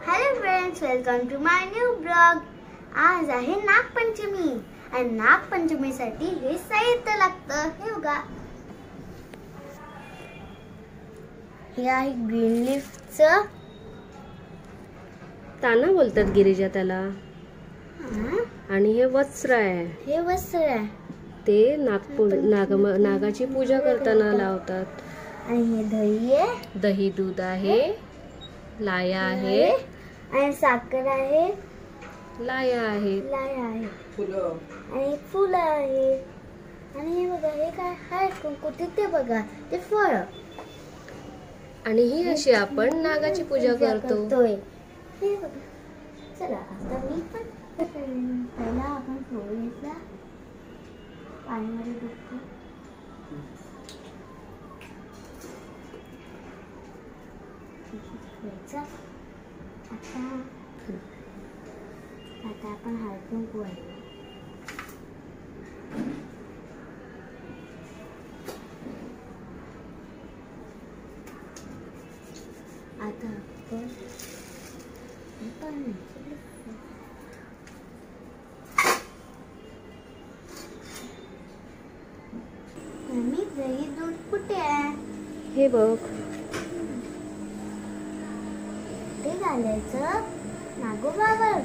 Hello friends, welcome to my new blog. आज आहे नागपंचमी आणि नागपंचमीसाठी हे साहित्य लागतं. हे बघा, हे आहे ग्रीन लीफचं ताना बोलतात गिरिजा त्याला. आणि हे वस्त्र आहे. हे वस्त्र आहे ते नागाची पूजा करताना लावतात. आणि हे दही आहे, दही दूध आहे, लाया आहे आणि साखर आहे, लाया आहे, आणि फुलं आहे. आणि हे बघा, हे काय आहे कुंकू, ते बघा ते फळ. आणि ही अशी आपण नागाची पूजा करतो. हे बघा, चला आता मी पण पहिला आपण फोड घेतला, पाण्यामध्ये टाकतो. आता आपण हळद कुंकू आहे. आता आपण मम्मी, दही दूध कुठे आहे? हे बघ, ते घालायचं नागोबावर.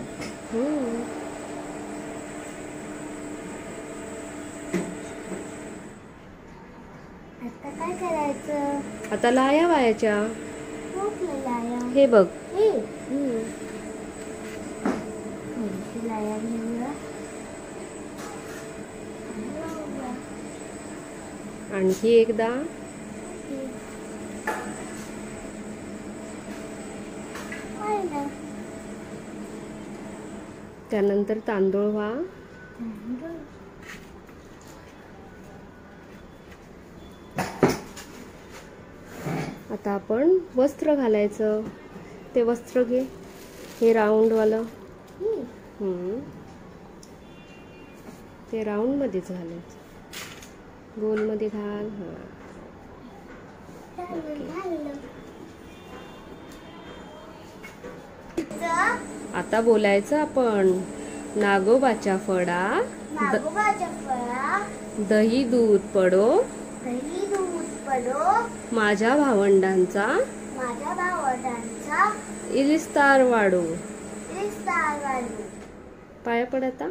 आता काय करायचं? आता लाया वायाच्या. लाया. हे बघ, लाया घेऊया. आणखी एकदा. त्यानंतर तांदूळ व्हा. आता आपण वस्त्र घालायचं. ते वस्त्र घे, हे राऊंड वालं. ते राऊंड मध्येच घालायचं, गोल मध्ये घाल. आता बोलायचं आपण. नागोबाच्या फळा, दही दूध पडो, माझ्या भावंडांचा इलिस्तार वाढो. पाया पड आता.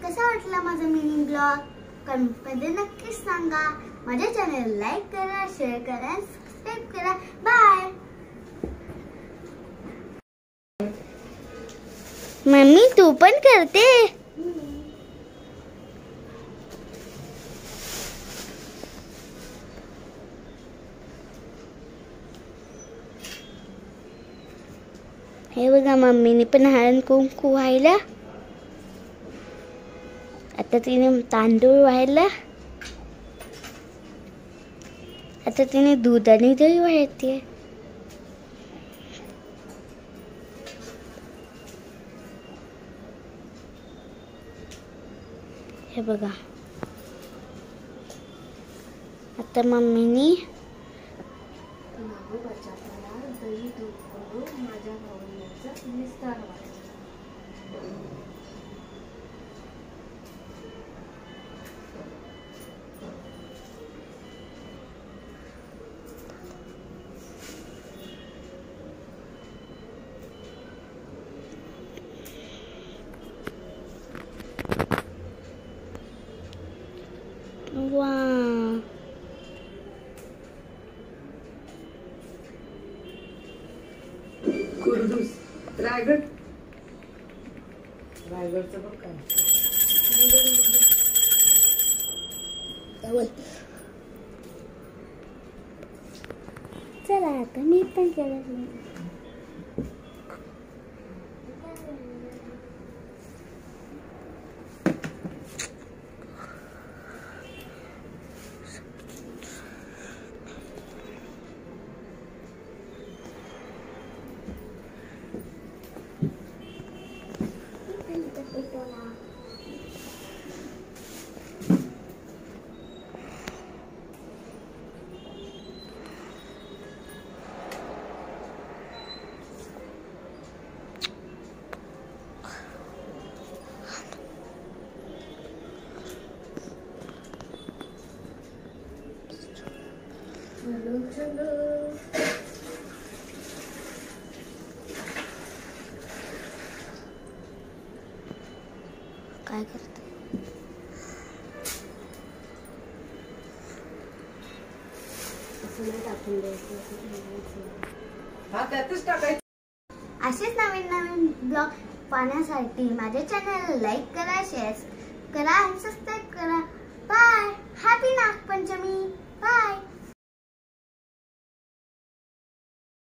कसा वाटला माझा मिनी ब्लॉग? कमेंटमध्ये नक्कीच सांगा. माझ्या चॅनल लाईक करा, शेअर करा, सबस्क्राईब करा. बाय. मम्मी, तू पण करते? हे बघा, मम्मीने पण हळद कुंकू व्हायला. आता तिने तांदूळ व्हायला. आता तिने दूध आणि दही व्हायचे. हे बघा, आता मम्मीनी दही दूध पडो, माझ्या भावंडांचा इलिस्तार वाढो. वाव. कुर्दूस रायगड. रायगडचं बघ काय. चला आता मी पण केलं. काय करते टाकून द्यायचं. हा त्यातच टाकायचं. असेच नवीन नवीन ब्लॉग पाहण्यासाठी माझ्या चॅनलला लाईक करा, शेअर करा आणि सबस्क्राईब